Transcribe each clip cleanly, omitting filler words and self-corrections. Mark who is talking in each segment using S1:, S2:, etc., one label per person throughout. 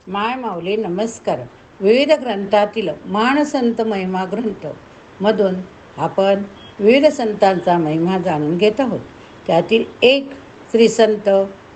S1: माय माऊली नमस्कार. विविध ग्रंथातील मानसंत महिमा ग्रंथ मधून आपण विविध संतांचा महिमा जाणून घेत आहोत. त्यातील एक श्री संत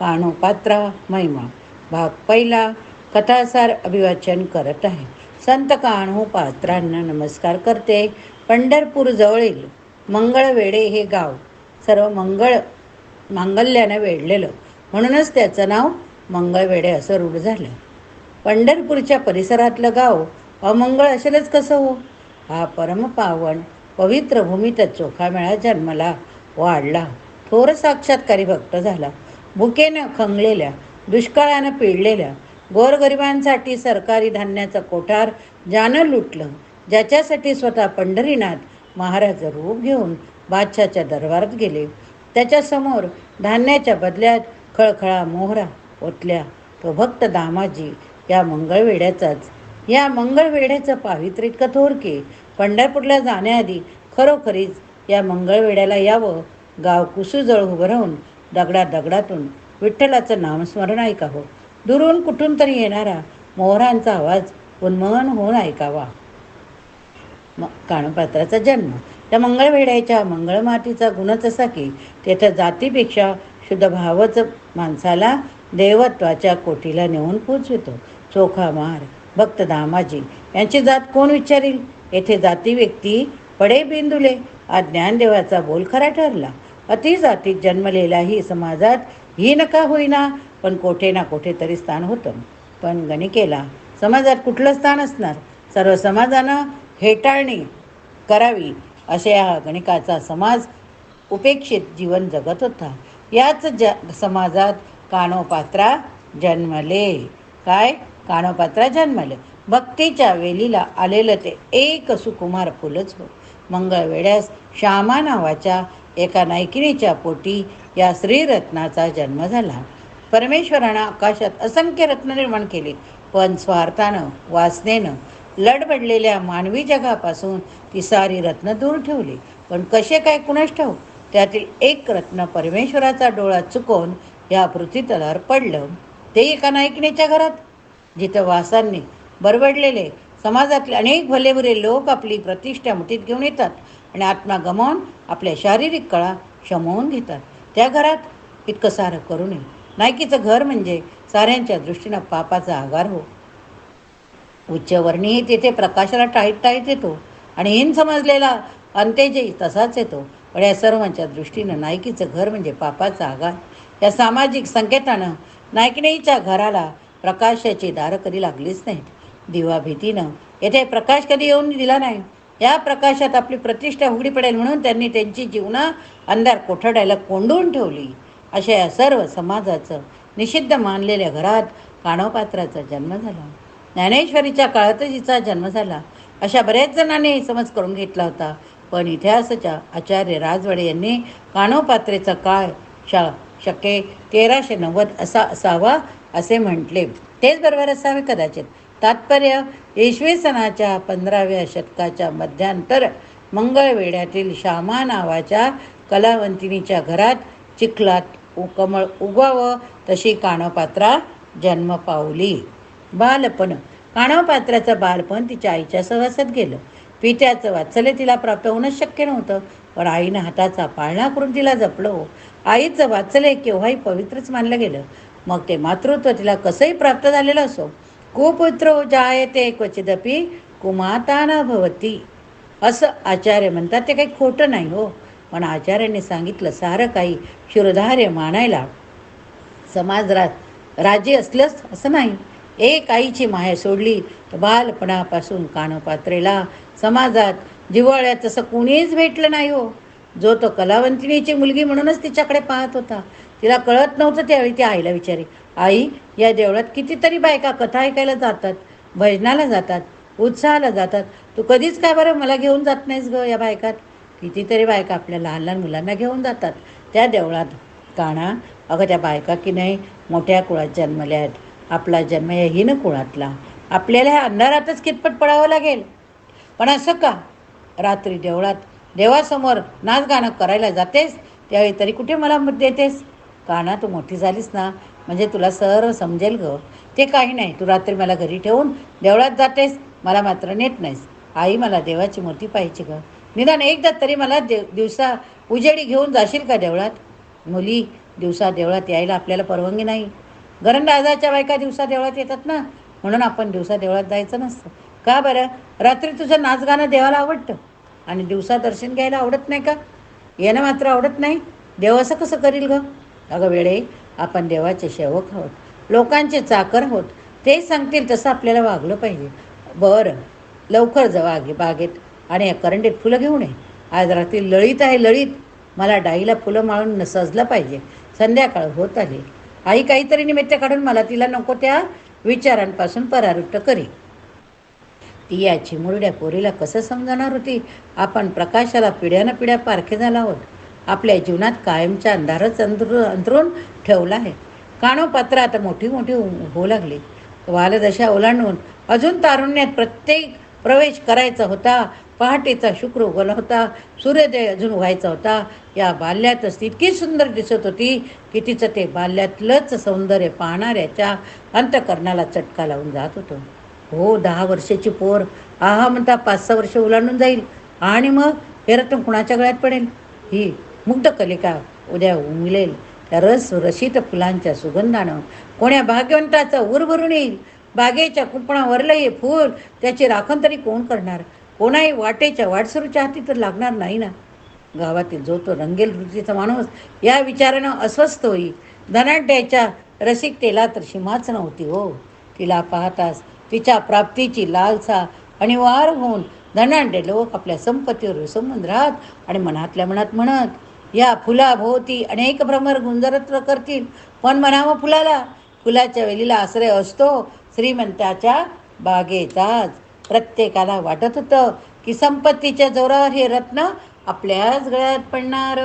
S1: काणोपात्रा महिमा भाग पहिला कथासार अभिवाचन करत आहे. संत काणोपात्रांना नमस्कार करते. पंढरपूर जवळील मंगळवेढे हे गाव सर्व मांगल्यानं वेढलेलं, म्हणूनच त्याचं नाव मंगळवेढे असं रूढ झालं. पंढरपूरच्या परिसरातलं गाव अमंगळ असेलच कसं हो. हा परमपावन पवित्र भूमीत चोखामेळा जन्मला, वाढला, थोर साक्षात्कारी भक्त झाला. भुकेनं खंगलेल्या, दुष्काळानं पिळलेल्या गोरगरिबांसाठी सरकारी धान्याचं कोठार ज्यानं लुटलं, ज्याच्यासाठी स्वतः पंढरीनाथ महाराज रूप घेऊन बादशाच्या दरबारात गेले, त्याच्यासमोर धान्याच्या बदल्यात खळखळा मोहरा ओतल्या, तो भक्त दामाजी या मंगळवेढ्याचं पावित्र्य इतकं थोर की पंढरपूरला जाण्याआधी खरोखरीच या मंगळवेढ्याला यावं. गाव कुसूजवळ उभं राहून दगडातून विठ्ठलाचं नामस्मरण ऐकावं. दुरून कुठून तरी येणारा मोहरांचा आवाज उन्मन होऊन ऐकावा. काणोपात्राचा जन्म. त्या मंगळवेढ्याच्या मंगळमातीचा गुणच असा की तेथं जातीपेक्षा शुद्ध भावच माणसाला देवत्वाच्या कोटीला नेऊन पोचवितो. चोखा मार भक्त दामाजी यांची जात कोण विचारील. येथे जाती व्यक्ती पडे बिंदुले. आज ज्ञानदेवाचा बोल खरा ठरला. अतिजातीत जन्मलेलाही समाजात ही नका होईना, पण कोठे ना कोठे तरी स्थान होतं. पण गणिकेला समाजात कुठलं स्थान असणार. सर्व समाजानं हेटाळणी करावी असे या गणिकाचा समाज उपेक्षित जीवन जगत होता. याच समाजात काणोपात्रा जन्मले. काणोपात्रा जन्मले. भक्तीच्या वेलीला आलेलं ते एक सुकुमार फुलच हो. मंगळवेढ्यास श्यामा नावाच्या एका नायकिनीच्या पोटी या श्रीरत्नाचा जन्म झाला. परमेश्वरानं आकाशात असंख्य रत्न निर्माण केली, पण स्वार्थानं वासनेनं लडबडलेल्या मानवी जगापासून ती सारी रत्न दूर ठेवली. पण कसे काय कुणास ठाऊक, त्यातील एक रत्न परमेश्वराचा डोळा चुकवून या पृथ्वीतलावर पडलं. ते एका नायकिनीच्या घरात, जिथं वासांनी बरबडलेले समाजातले अनेक भलेबुरे लोक आपली प्रतिष्ठा मुठीत घेऊन येतात आणि आत्मा गमावून आपल्या शारीरिक कळा शमवून घेतात. त्या घरात इतकं सारं करू नये. नायकीचं घर म्हणजे साऱ्यांच्या दृष्टीनं पापाचा आगार हो. उच्चवर्णीही तेथे प्रकाशाला टाळीत येतो आणि हिन समजलेला अंत्यजयी तसाच येतो. पण या सर्वांच्या दृष्टीनं नायकीचं घर म्हणजे पापाचा आगार. या सामाजिक संकेतानं नायकिनीच्या घराला प्रकाशाची दारं कधी लागलीच नाहीत. दिवा भीतीनं येथे प्रकाश कधी येऊन दिला नाही. या प्रकाशात आपली प्रतिष्ठा उघडी पडेल म्हणून त्यांनी त्यांची जीवनं अंधार कोठड्याला कोंडून ठेवली. अशा या सर्व समाजाचं निषिद्ध मानलेल्या घरात काणोपात्राचा जन्म झाला. ज्ञानेश्वरीच्या काळातच हिचा जन्म झाला अशा बऱ्याच जणांनी समज करून घेतला होता. पण इतिहासाच्या आचार्य राजवाडे यांनी काणोपात्रेचा काळ शके 1390 असा असावा असे म्हटले. तेच बरोबर असावे कदाचित. तात्पर्य, इसवी सनाच्या 15व्या शतकाच्या मध्यांतर मंगळवेढ्यातील श्यामा नावाच्या कलावंतिनीच्या घरात चिखलात कमळ उगवावं तशी काणोपात्रा जन्म पावली. बालपण. काणोपात्राचं बालपण तिच्या आईच्या सहवासात गेलं. पित्याचं वात्सल्य तिला प्राप्त होणंच शक्य नव्हतं, पण आईनं हाताचा पाळणा करून तिला जपलं. आईचं वात्सल्य केव्हाही पवित्रच मानलं गेलं. मग ते मातृत्व तिला कसंही प्राप्त झालेलं असो. कुपुत्रो जायते क्वचिदपि कुमाता न भवती असं आचार्य म्हणतात. ते काही खोटं नाही हो. पण आचार्यांनी सांगितलं सारं काही शिरोधार्य मानायला समाजात राजी असलंच असं नाही. एक आईची माया सोडली तर बालपणापासून काणोपात्रेला समाजात जिव्हाळ्यात तसं कुणीच भेटलं नाही हो. जो तो कलावंतिनीची मुलगी म्हणूनच तिच्याकडे पाहत होता. तिला कळत नव्हतं त्यावेळी ती आईला विचारे, आई, या देवळात कितीतरी बायका कथा ऐकायला जातात, भजनाला जातात, उत्साहाला जातात. तू कधीच काय बरं मला घेऊन जात नाहीस गं या बायकात. कितीतरी बायका आपल्या लहान लहान मुलांना घेऊन जातात त्या देवळात. काणा, अगं त्या बायका की नाही मोठ्या कुळात जन्मल्यात. आपला जन्म या हीन कुळातला. आपल्याला ह्या अंधारातच कितपत पडावं लागेल. पण असं का? रात्री देवळात देवासमोर नाच गाणं करायला जातेस त्यावेळी तरी कुठे मला मत देतेस. काना, तू मोठी झालीस ना, म्हणजे तुला सर्व समजेल ग. ते काही नाही, तू रात्री मला घरी ठेवून देवळात जातेस, मला मात्र नेत नाहीस. आई, मला देवाची मूर्ती पाहिजे ग. निदान एकदा तरी मला दिवसा उजेडी घेऊन जाशील का देवळात? मुली, दिवसा देवळात यायला आपल्याला परवानगी नाही. घरंदाजाच्या बायका दिवसा देवळात येतात ना, म्हणून आपण दिवसा देवळात जायचं नसतं. का बरं? रात्री तुझं नाचगाणं देवाला आवडतं आणि दिवसा दर्शन घ्यायला आवडत नाही का? येणं मात्र आवडत नाही. देव असं कसं करील ग? अगं वेळे, आपण देवाचे सेवक आहोत, लोकांचे चाकर आहोत. ते सांगतील तसं आपल्याला वागलं पाहिजे. बरं, लवकर जाऊ बागेत आणि करंडीत फुलं घेऊन ये. आज रात्री लळीत आहे, लळीत. मला डाईला फुलं माळून सजलं पाहिजे. संध्याकाळ होत आली. आई काहीतरी निमित्त काढून मला तिला नको त्या विचारांपासून परावृत्त करी. ती या चिमुरड्या पोरीला कसं समजणार होती? आपण प्रकाशाला पिढ्यानं पिढ्या पारखे झाला आहोत. आपल्या जीवनात कायमच्या अंधारच अंतरून ठेवला आहे. कानोपात्र आता मोठी मोठी होऊ लागली. बालदशा ओलांडून अजून तारुण्यात प्रत्येक प्रवेश करायचा होता. पहाटेचा शुक्र उगवला होता. सूर्योदय अजून व्हायचा होता. या बाल्यातच इतकी सुंदर दिसत होती की तिचं ते बाल्यातलंच सौंदर्य पाहणाऱ्याच्या अंतकरणाला चटका लावून जात होतं. हो, 10 वर्षाची पोर आहा म्हणता 5-6 वर्ष ओलांडून जाईल आणि मग हे रत्न कुणाच्या गळ्यात पडेल? ही मुग्ध कलिका उद्या उमलेल त्या रसित फुलांच्या सुगंधानं कोण्या भाग्यवंताचा ऊर भरून येईल. बागेच्या कुंपणावरलं हे फूल, त्याची राखण तरी कोण करणार? कोणाही वाटेच्या वाटसरूच्या हाती तर लागणार नाही ना. गावातील जो तो रंगेल वृत्तीचा माणूस या विचारानं अस्वस्थ होई. धनाढ्याच्या रसिकतेला तर सीमाच नव्हती हो. तिला पाहताच तिच्या प्राप्तीची लालसा अनिवार्य होऊन धनाढ्य लोक आपल्या संपत्तीवर विसंबून राहत आणि मनातल्या मनात म्हणत, या फुलाभोवती अनेक भ्रमर गुंजरत्व करतील, पण म्हणावं फुलाला. फुलाच्या वेलीला आश्रय असतो श्रीमंताच्या बागेचाच. प्रत्येकाला वाटत होतं की संपत्तीच्या जोरावर हे रत्न आपल्याच गळ्यात पडणार.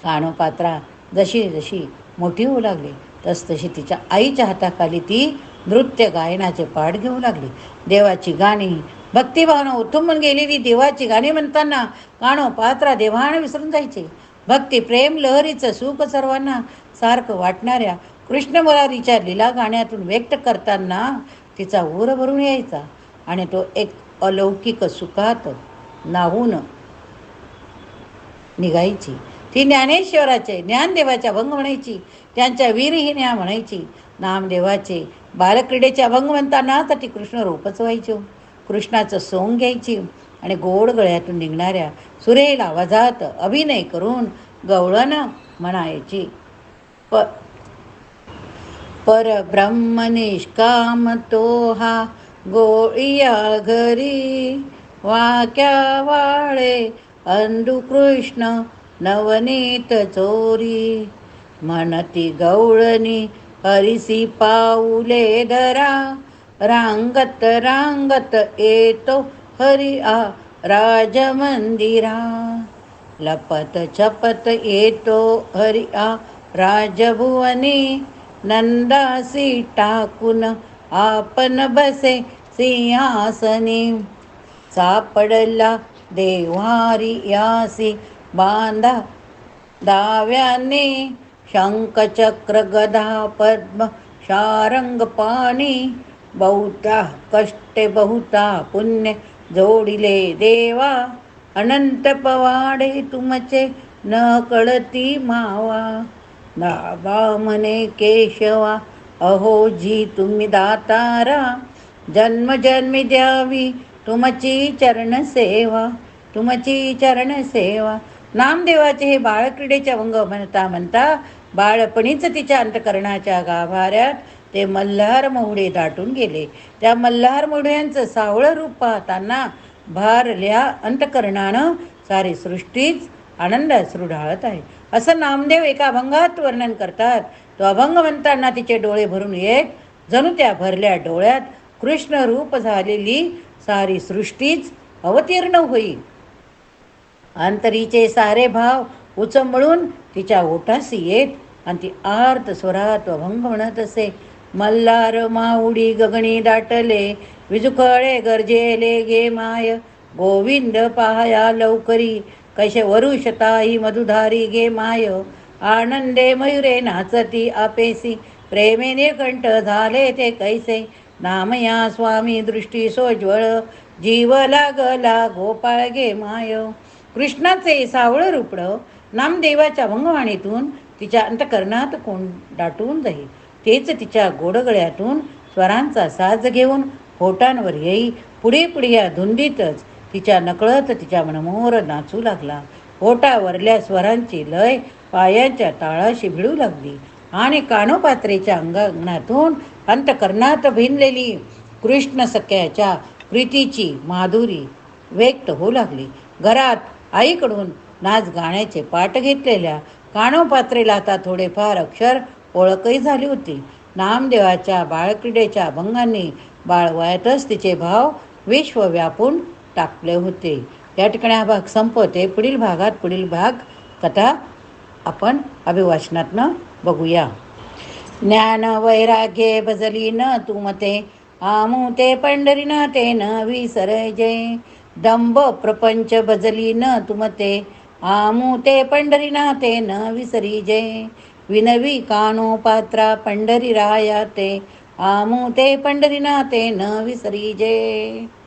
S1: कानोपात्रा जशी जशी मोठी होऊ लागली तशी तिच्या आईच्या हाताखाली ती नृत्य गायनाचे पाठ घेऊ लागली. देवाची गाणी, भक्तिभावना उतुंबून गेलेली देवाची गाणी म्हणताना कानोपात्रा देवाण विसरून जायचे. भक्ती प्रेम लहरीचं सुख सर्वांना सारखं वाटणाऱ्या कृष्ण मुरारीच्या लीला गाण्यातून व्यक्त करताना तिचा ऊर भरून यायचा आणि तो एक अलौकिक सुखात नाहून निघायची. ती ज्ञानेश्वराचे ज्ञानदेवाचे अभंग म्हणायची, त्यांच्या वीरहिन्या म्हणायची. नामदेवाचे बालक्रीडेचे अभंग म्हणताना तर ती कृष्ण रूपच व्हायची. कृष्णाचं सोंग घ्यायची आणि गोड गळ्यातून निघणाऱ्या सुरेल आवाजात अभिनय करून गवळण म्हणायची. परब्रह्म निष्काम तो हा गोळिया घरी, वाक्या वाळे अंधू कृष्ण नवनीत चोरी. म्हणती गवळणी हरिसी पाऊले धरा, रांगत रांगत येतो हरी आ राजमंदिरा. लपत छपत येतो हरी आ राजभुवनी, नंदासी टाकून आपण बसे सिंहासनी. सापडला देवारी यासी बांधा दाव्याने, शंखचक्र गदा पद्म शारंग पाणी. बहुता कष्टे बहुता पुण्य जोडिले देवा, अनंत पवाडे तुमचे न कळती मावा. दाबा म्हणे केशवा अहो जी तुम्ही दातारा, जन्मजन्मी द्यावी तुमची चरणसेवा, तुमची चरणसेवा. नामदेवाचे हे बाळक्रीडेचे अभंग म्हणता म्हणता बाळपणीच तिच्या अंतकरणाच्या गाभाऱ्यात ते मल्हार मोहडे दाटून गेले. त्या मल्हार मोहड्यांचं सावळं रूप पाहताना भारल्या अंतकरणानं सारी सृष्टीच आनंद अश्रू ढाळत आहे, असं नामदेव एका अभंगात वर्णन करतात. तो अभंग म्हणताना तिचे डोळे भरून येत, जणू त्या भरल्या डोळ्यात कृष्ण रूप झालेली सारी सृष्टीच अवतीर्ण होईल. अंतरीचे सारे भाव उचंबळून तिच्या ओठासी येत आणि ती आर्त स्वरात अभंग म्हणत असे. मल्हार माऊडी गगनी दाटले, विजुखळे गरजेले गे माय. गोविंद पाहया लवकरी, कैसे वरुषताही मधुधारी गे माय. आनंदे मयुरे नाचती आपेसी, प्रेमे निर्कंठ झाले ते कैसे. नामया स्वामी दृष्टी सोज्वळ, जीव लागला गोपाळ गे माय. कृष्णाचे सावळ रुपडं नामदेवाच्या भंगवाणीतून तिच्या अंतकरणात कोण दाटून जाई. तेच तिच्या गोडगळ्यातून स्वरांचा साज घेऊन होटांवर येई. पुढे पुढे या धुंदीतच तिच्या नकळत तिच्या मनमोर नाचू लागला. होटावरल्या स्वरांची लय पायांच्या ताळाशी भिडू लागली आणि कानोपात्रेच्या अंगणातून अंतकरणात भिनलेली कृष्ण सख्याच्या प्रीतीची माधुरी व्यक्त होऊ लागली. घरात आईकडून नाच गाण्याचे पाठ घेतलेल्या कानोपात्रेला आता थोडेफार अक्षर ओळखही झाली होती. नामदेवाच्या बाळक्रीडेच्या अभंगांनी बाळवयातच तिचे भाव विश्व व्यापून टाकले होते. या ठिकाणी हा भाग संपवते. पुढील भाग कथा आपण अभिवाचनातनं बघूया. ज्ञान वैराग्ये भजली न तुमते, आमू ते पंढरीनाथे न विसरजे. दंभ प्रपंच भजली न तुमते, आमू ते पंढरीनाथे न विसरीजे. विनवी कानो पात्रा पंढरी राया ते, आमू ते पंढरीनाथे न विसरीजे.